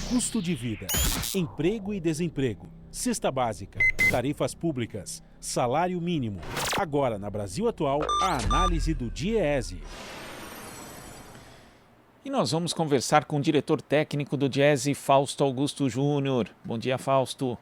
custo de vida, emprego e desemprego, cesta básica, tarifas públicas, salário mínimo. Agora, na Brasil Atual, a análise do DIEESE. E nós vamos conversar com o diretor técnico do DIEESE, Fausto Augusto Júnior. Bom dia, Fausto.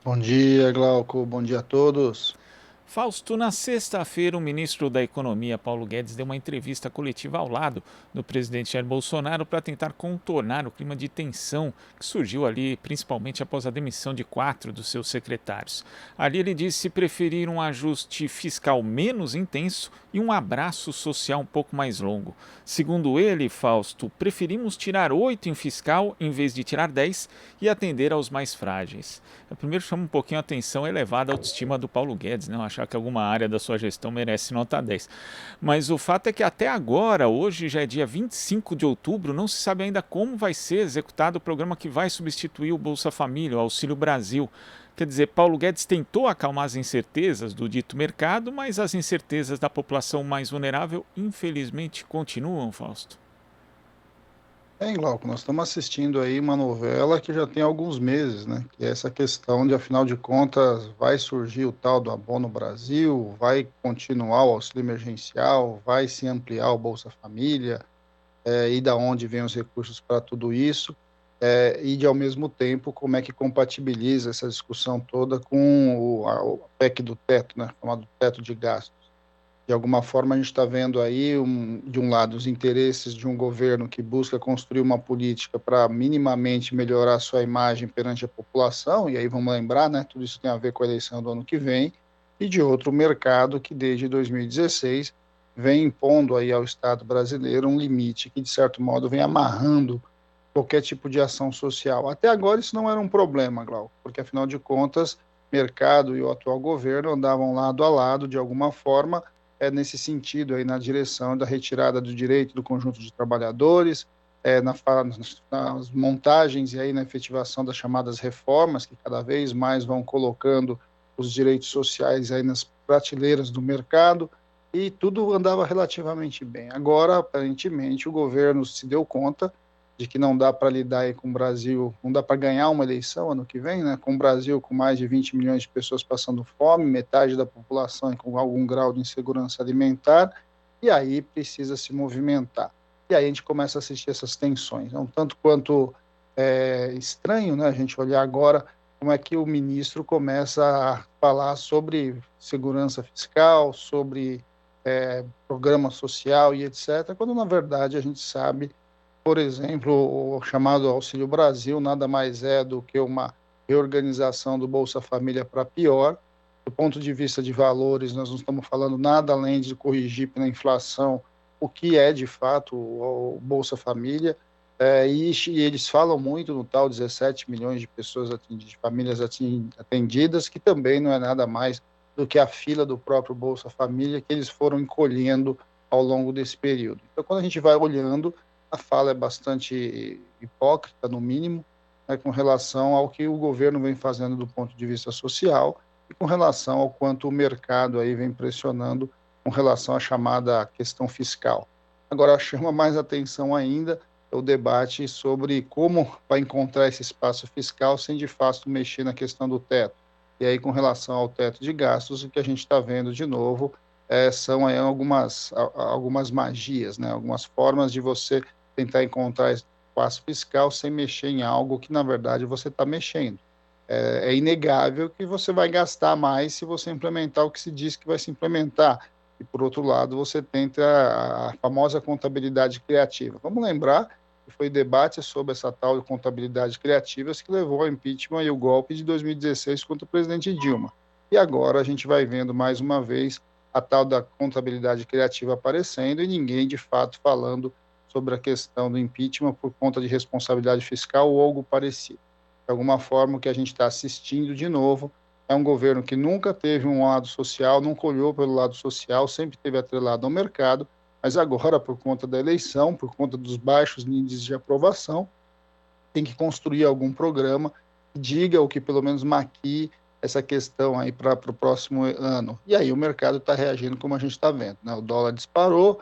Bom dia, Glauco. Bom dia a todos. Fausto, na sexta-feira, o ministro da Economia, Paulo Guedes, deu uma entrevista coletiva ao lado do presidente Jair Bolsonaro para tentar contornar o clima de tensão que surgiu ali, principalmente após a demissão de 4 dos seus secretários. Ali ele disse preferir um ajuste fiscal menos intenso e um abraço social um pouco mais longo. Segundo ele, Fausto, preferimos tirar 8 em fiscal em vez de tirar 10 e atender aos mais frágeis. Eu primeiro chamo um pouquinho a atenção a elevada autoestima do Paulo Guedes, não achar que alguma área da sua gestão merece nota 10. Mas o fato é que até agora, hoje já é dia 25 de outubro, não se sabe ainda como vai ser executado o programa que vai substituir o Bolsa Família, o Auxílio Brasil. Quer dizer, Paulo Guedes tentou acalmar as incertezas do dito mercado, mas as incertezas da população mais vulnerável, infelizmente, continuam, Fausto. Glauco, nós estamos assistindo aí uma novela que já tem alguns meses, né? Que é essa questão de, afinal de contas, vai surgir o tal do Abono Brasil, vai continuar o auxílio emergencial, vai se ampliar o Bolsa Família, e da onde vêm os recursos para tudo isso, e de, ao mesmo tempo, como é que compatibiliza essa discussão toda com o PEC do teto, né? Chamado teto de gastos. De alguma forma, a gente está vendo aí, de um lado, os interesses de um governo que busca construir uma política para minimamente melhorar sua imagem perante a população, e aí vamos lembrar, né, tudo isso tem a ver com a eleição do ano que vem, e de outro, o mercado que desde 2016 vem impondo aí ao Estado brasileiro um limite que, de certo modo, vem amarrando qualquer tipo de ação social. Até agora isso não era um problema, Glauco, porque, afinal de contas, mercado e o atual governo andavam lado a lado, de alguma forma, nesse sentido, aí, na direção da retirada do direito do conjunto de trabalhadores, nas montagens e aí na efetivação das chamadas reformas, que cada vez mais vão colocando os direitos sociais aí nas prateleiras do mercado, e tudo andava relativamente bem. Agora, aparentemente, o governo se deu conta de que não dá para lidar aí com o Brasil, não dá para ganhar uma eleição ano que vem, né, com o Brasil com mais de 20 milhões de pessoas passando fome, metade da população com algum grau de insegurança alimentar, e aí precisa se movimentar. E aí a gente começa a assistir essas tensões. É um tanto quanto estranho, né, a gente olhar agora como é que o ministro começa a falar sobre segurança fiscal, sobre programa social e etc., quando na verdade a gente sabe, por exemplo, o chamado Auxílio Brasil nada mais é do que uma reorganização do Bolsa Família para pior. Do ponto de vista de valores, nós não estamos falando nada além de corrigir pela inflação o que é, de fato, o Bolsa Família. E eles falam muito no tal 17 milhões de pessoas atendidas, de famílias atendidas, que também não é nada mais do que a fila do próprio Bolsa Família que eles foram encolhendo ao longo desse período. Então, quando a gente vai olhando, a fala é bastante hipócrita, no mínimo, né, com relação ao que o governo vem fazendo do ponto de vista social e com relação ao quanto o mercado aí vem pressionando com relação à chamada questão fiscal. Agora, chama mais atenção ainda o debate sobre como vai encontrar esse espaço fiscal sem, de fato, mexer na questão do teto. E aí, com relação ao teto de gastos, o que a gente está vendo, de novo, são aí algumas magias, né, algumas formas de você tentar encontrar espaço fiscal sem mexer em algo que, na verdade, você está mexendo. É inegável que você vai gastar mais se você implementar o que se diz que vai se implementar. E, por outro lado, você tenta a famosa contabilidade criativa. Vamos lembrar que foi debate sobre essa tal de contabilidade criativa que levou ao impeachment e o golpe de 2016 contra o presidente Dilma. E agora a gente vai vendo mais uma vez a tal da contabilidade criativa aparecendo e ninguém, de fato, falando sobre a questão do impeachment por conta de responsabilidade fiscal ou algo parecido. De alguma forma, o que a gente está assistindo, de novo, é um governo que nunca teve um lado social, nunca olhou pelo lado social, sempre teve atrelado ao mercado, mas agora, por conta da eleição, por conta dos baixos índices de aprovação, tem que construir algum programa que diga, ou que pelo menos maquie essa questão aí para o próximo ano. E aí o mercado está reagindo como a gente está vendo, né? O dólar disparou,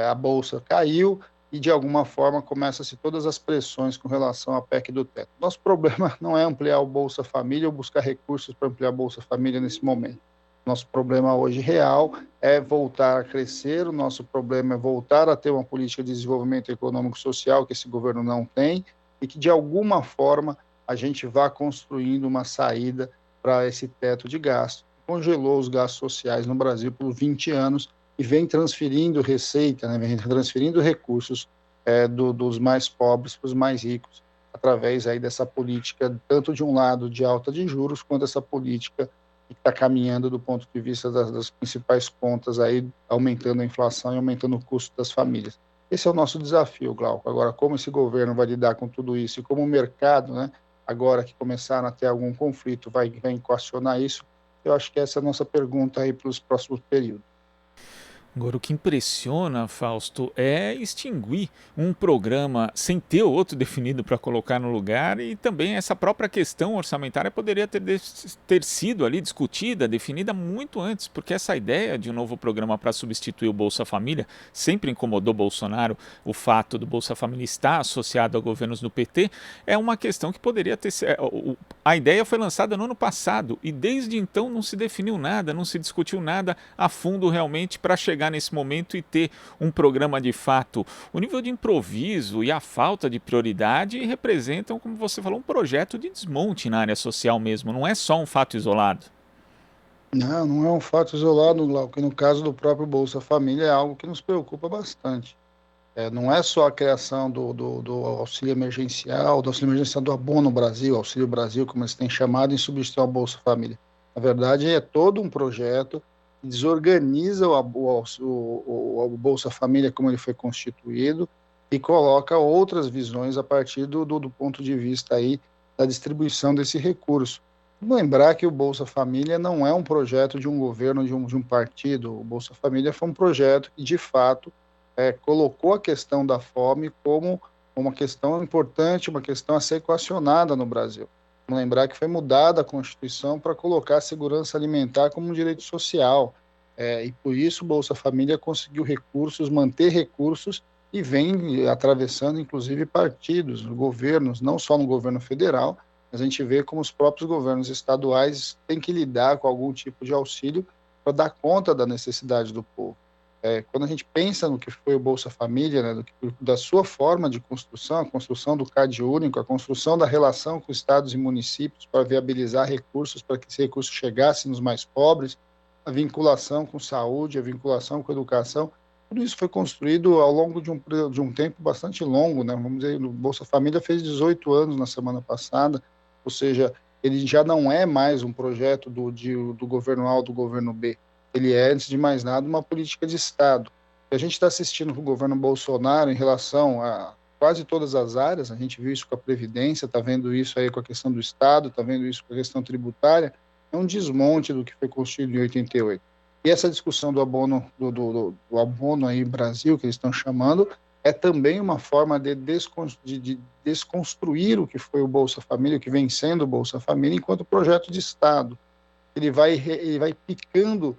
a bolsa caiu, e de alguma forma começa-se todas as pressões com relação à PEC do teto. Nosso problema não é ampliar o Bolsa Família ou buscar recursos para ampliar o Bolsa Família nesse momento. Nosso problema hoje real é voltar a crescer, o nosso problema é voltar a ter uma política de desenvolvimento econômico e social que esse governo não tem e que de alguma forma a gente vá construindo uma saída para esse teto de gasto. Congelou os gastos sociais no Brasil por 20 anos e vem transferindo receita, né, vem transferindo recursos dos mais pobres para os mais ricos, através aí dessa política, tanto de um lado de alta de juros, quanto essa política que está caminhando do ponto de vista das principais contas, aí, aumentando a inflação e aumentando o custo das famílias. Esse é o nosso desafio, Glauco. Agora, como esse governo vai lidar com tudo isso e como o mercado, né, agora que começaram a ter algum conflito, vai equacionar isso, eu acho que essa é a nossa pergunta aí para os próximos períodos. Agora, o que impressiona, Fausto, é extinguir um programa sem ter outro definido para colocar no lugar, e também essa própria questão orçamentária poderia ter sido ali discutida, definida muito antes, porque essa ideia de um novo programa para substituir o Bolsa Família sempre incomodou Bolsonaro. O fato do Bolsa Família estar associado a governos do PT é uma questão que poderia ter sido. A ideia foi lançada no ano passado e desde então não se definiu nada, não se discutiu nada a fundo realmente para chegar nesse momento e ter um programa de fato. O nível de improviso e a falta de prioridade representam, como você falou, um projeto de desmonte na área social mesmo, não é só um fato isolado. Não é um fato isolado, Glauco, que no caso do próprio Bolsa Família é algo que nos preocupa bastante. Não é só a criação do auxílio emergencial do Abono Brasil, Auxílio Brasil, como eles têm chamado, em substituir ao Bolsa Família. Na verdade, é todo um projeto que desorganiza o Bolsa Família como ele foi constituído e coloca outras visões a partir do ponto de vista aí da distribuição desse recurso. Lembrar que o Bolsa Família não é um projeto de um governo, de um partido. O Bolsa Família foi um projeto que, de fato, colocou a questão da fome como uma questão importante, uma questão a ser equacionada no Brasil. Vamos lembrar que foi mudada a Constituição para colocar a segurança alimentar como um direito social, e por isso o Bolsa Família conseguiu recursos, manter recursos, e vem atravessando, inclusive, partidos, governos, não só no governo federal, mas a gente vê como os próprios governos estaduais têm que lidar com algum tipo de auxílio para dar conta da necessidade do povo. Quando a gente pensa no que foi o Bolsa Família, né, da sua forma de construção, a construção do CAD único, a construção da relação com estados e municípios para viabilizar recursos para que esse recurso chegasse nos mais pobres, a vinculação com saúde, a vinculação com educação, tudo isso foi construído ao longo de um tempo bastante longo, né? Vamos dizer, o Bolsa Família fez 18 anos na semana passada, ou seja, ele já não é mais um projeto do governo A ou do governo B. Ele é, antes de mais nada, uma política de Estado. E a gente está assistindo com o governo Bolsonaro em relação a quase todas as áreas, a gente viu isso com a Previdência, está vendo isso aí com a questão do Estado, está vendo isso com a questão tributária, é um desmonte do que foi construído em 88. E essa discussão do abono, do abono aí Brasil, que eles estão chamando, é também uma forma de desconstruir o que foi o Bolsa Família, o que vem sendo o Bolsa Família, enquanto projeto de Estado. Ele vai picando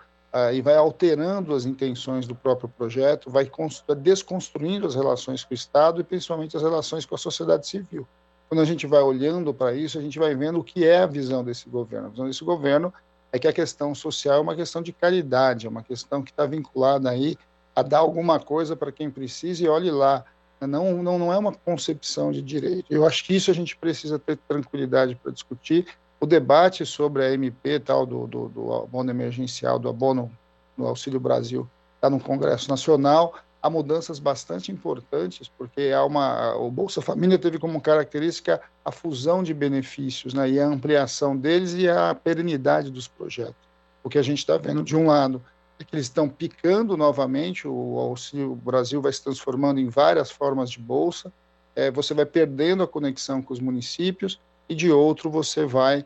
e vai alterando as intenções do próprio projeto, vai desconstruindo as relações com o Estado e principalmente as relações com a sociedade civil. Quando a gente vai olhando para isso, a gente vai vendo o que é a visão desse governo. A visão desse governo é que a questão social é uma questão de caridade, é uma questão que está vinculada aí a dar alguma coisa para quem precisa e olhe lá. Não é uma concepção de direito. Eu acho que isso a gente precisa ter tranquilidade para discutir. O debate sobre a MP tal, do abono emergencial, do abono no Auxílio Brasil, está no Congresso Nacional. Há mudanças bastante importantes, porque o Bolsa Família teve como característica a fusão de benefícios, né, e a ampliação deles e a perenidade dos projetos. O que a gente está vendo, de um lado, é que eles estão picando novamente, o Auxílio Brasil vai se transformando em várias formas de bolsa, você vai perdendo a conexão com os municípios, e de outro você vai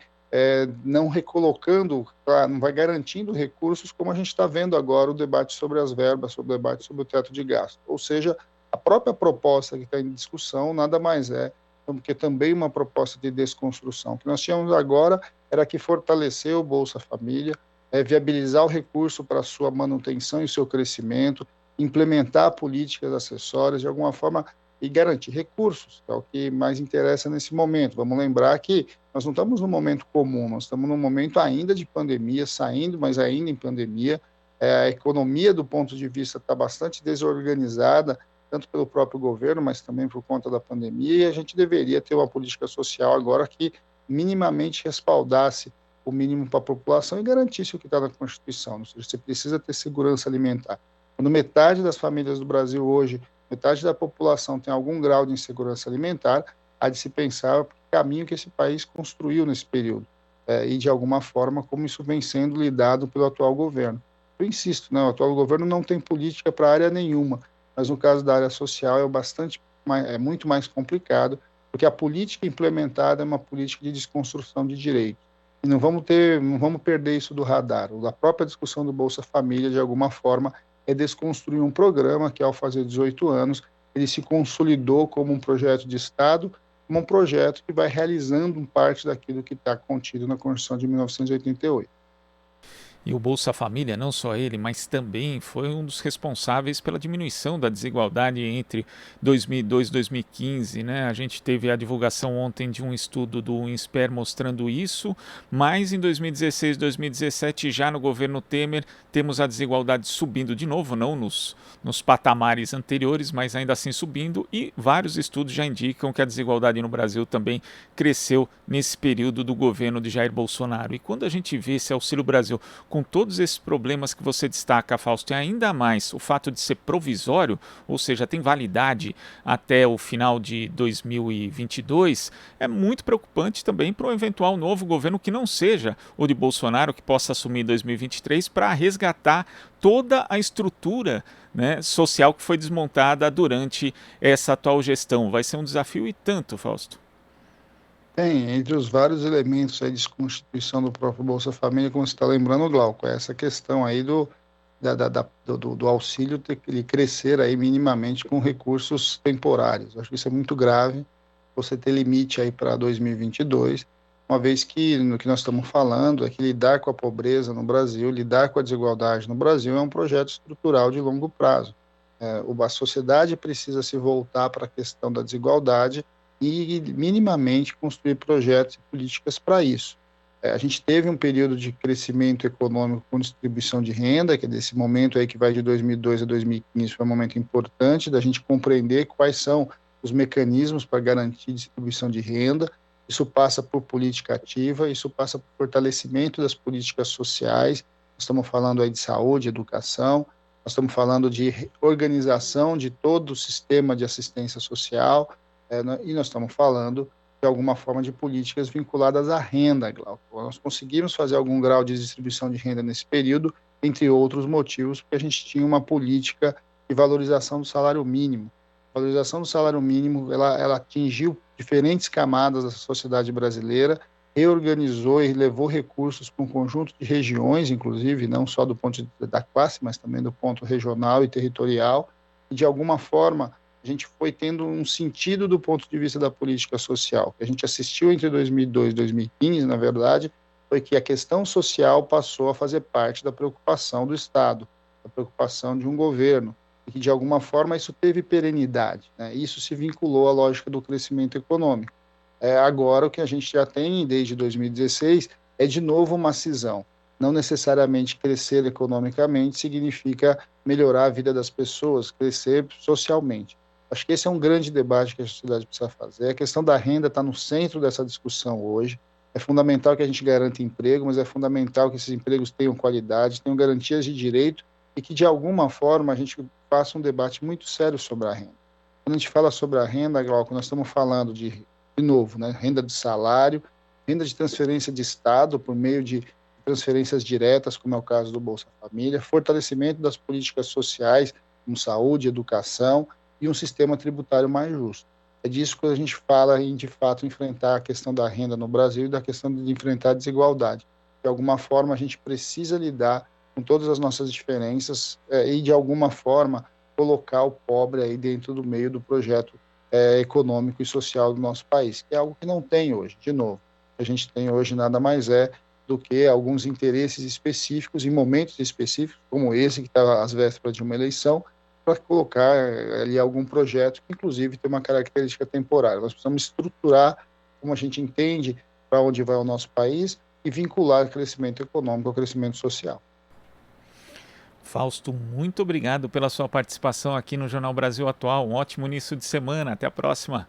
não recolocando, não vai garantindo recursos, como a gente está vendo agora o debate sobre as verbas, o debate sobre o teto de gasto. Ou seja, a própria proposta que está em discussão nada mais é do que também uma proposta de desconstrução. O que nós tínhamos agora era que fortalecer o Bolsa Família, viabilizar o recurso para a sua manutenção e seu crescimento, implementar políticas acessórias de alguma forma e garantir recursos, que é o que mais interessa nesse momento. Vamos lembrar que nós não estamos num momento comum, nós estamos num momento ainda de pandemia, saindo, mas ainda em pandemia. A economia, do ponto de vista, está bastante desorganizada, tanto pelo próprio governo, mas também por conta da pandemia, e a gente deveria ter uma política social agora que minimamente respaldasse o mínimo para a população e garantisse o que está na Constituição. Ou seja, você precisa ter segurança alimentar. Quando metade das famílias do Brasil hoje, metade da população tem algum grau de insegurança alimentar, há de se pensar o caminho que esse país construiu nesse período, e de alguma forma como isso vem sendo lidado pelo atual governo. Eu insisto, né, o atual governo não tem política para área nenhuma, mas no caso da área social é muito mais complicado, porque a política implementada é uma política de desconstrução de direitos. E não vamos perder isso do radar. A própria discussão do Bolsa Família, de alguma forma, é desconstruir um programa que, ao fazer 18 anos, ele se consolidou como um projeto de Estado, como um projeto que vai realizando parte daquilo que está contido na Constituição de 1988. E o Bolsa Família, não só ele, mas também foi um dos responsáveis pela diminuição da desigualdade entre 2002 e 2015, né? A gente teve a divulgação ontem de um estudo do INSPER mostrando isso, mas em 2016 e 2017, já no governo Temer, temos a desigualdade subindo de novo, não nos patamares anteriores, mas ainda assim subindo, e vários estudos já indicam que a desigualdade no Brasil também cresceu nesse período do governo de Jair Bolsonaro. E quando a gente vê esse Auxílio Brasil com todos esses problemas que você destaca, Fausto, e ainda mais o fato de ser provisório, ou seja, tem validade até o final de 2022, é muito preocupante também para um eventual novo governo que não seja o de Bolsonaro, que possa assumir em 2023 para resgatar toda a estrutura, né, social que foi desmontada durante essa atual gestão. Vai ser um desafio e tanto, Fausto. Tem, entre os vários elementos aí de desconstituição do próprio Bolsa Família, como você está lembrando, Glauco, é essa questão aí do auxílio ele crescer aí minimamente com recursos temporários. Acho que isso é muito grave, você ter limite aí para 2022, uma vez que no que nós estamos falando é que lidar com a pobreza no Brasil, lidar com a desigualdade no Brasil é um projeto estrutural de longo prazo. A sociedade precisa se voltar para a questão da desigualdade e minimamente construir projetos e políticas para isso. A gente teve um período de crescimento econômico com distribuição de renda, que é desse momento aí que vai de 2002 a 2015, foi um momento importante da gente compreender quais são os mecanismos para garantir distribuição de renda. Isso passa por política ativa, isso passa por fortalecimento das políticas sociais. Nós estamos falando aí de saúde, educação, nós estamos falando de organização de todo o sistema de assistência social, e nós estamos falando de alguma forma de políticas vinculadas à renda, Glauco. Nós conseguimos fazer algum grau de distribuição de renda nesse período, entre outros motivos, porque a gente tinha uma política de valorização do salário mínimo. A valorização do salário mínimo, ela atingiu diferentes camadas da sociedade brasileira, reorganizou e levou recursos para um conjunto de regiões, inclusive, não só do ponto da classe, mas também do ponto regional e territorial, e de alguma forma a gente foi tendo um sentido do ponto de vista da política social. O que a gente assistiu entre 2002 e 2015, na verdade, foi que a questão social passou a fazer parte da preocupação do Estado, da preocupação de um governo, e que, de alguma forma, isso teve perenidade, né? Isso se vinculou à lógica do crescimento econômico. Agora, o que a gente já tem desde 2016 é, de novo, uma cisão. Não necessariamente crescer economicamente significa melhorar a vida das pessoas, crescer socialmente. Acho que esse é um grande debate que a sociedade precisa fazer. A questão da renda está no centro dessa discussão hoje. É fundamental que a gente garanta emprego, mas é fundamental que esses empregos tenham qualidade, tenham garantias de direito e que, de alguma forma, a gente faça um debate muito sério sobre a renda. Quando a gente fala sobre a renda, Glauco, nós estamos falando de novo, né, renda de salário, renda de transferência de Estado por meio de transferências diretas, como é o caso do Bolsa Família, fortalecimento das políticas sociais, como saúde, educação, e um sistema tributário mais justo. É disso que a gente fala em, de fato, enfrentar a questão da renda no Brasil e da questão de enfrentar a desigualdade. De alguma forma, a gente precisa lidar com todas as nossas diferenças e, de alguma forma, colocar o pobre aí dentro do meio do projeto econômico e social do nosso país, que é algo que não tem hoje. De novo, o que a gente tem hoje nada mais do que alguns interesses específicos em momentos específicos, como esse que está às vésperas de uma eleição, para colocar ali algum projeto que, inclusive, tem uma característica temporária. Nós precisamos estruturar como a gente entende para onde vai o nosso país e vincular o crescimento econômico ao crescimento social. Fausto, muito obrigado pela sua participação aqui no Jornal Brasil Atual. Um ótimo início de semana. Até a próxima.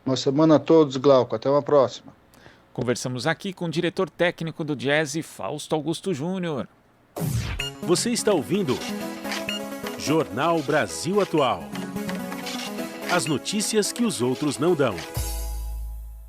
Boa semana a todos, Glauco. Até uma próxima. Conversamos aqui com o diretor técnico do Diese, Fausto Augusto Júnior. Você está ouvindo Jornal Brasil Atual. As notícias que os outros não dão.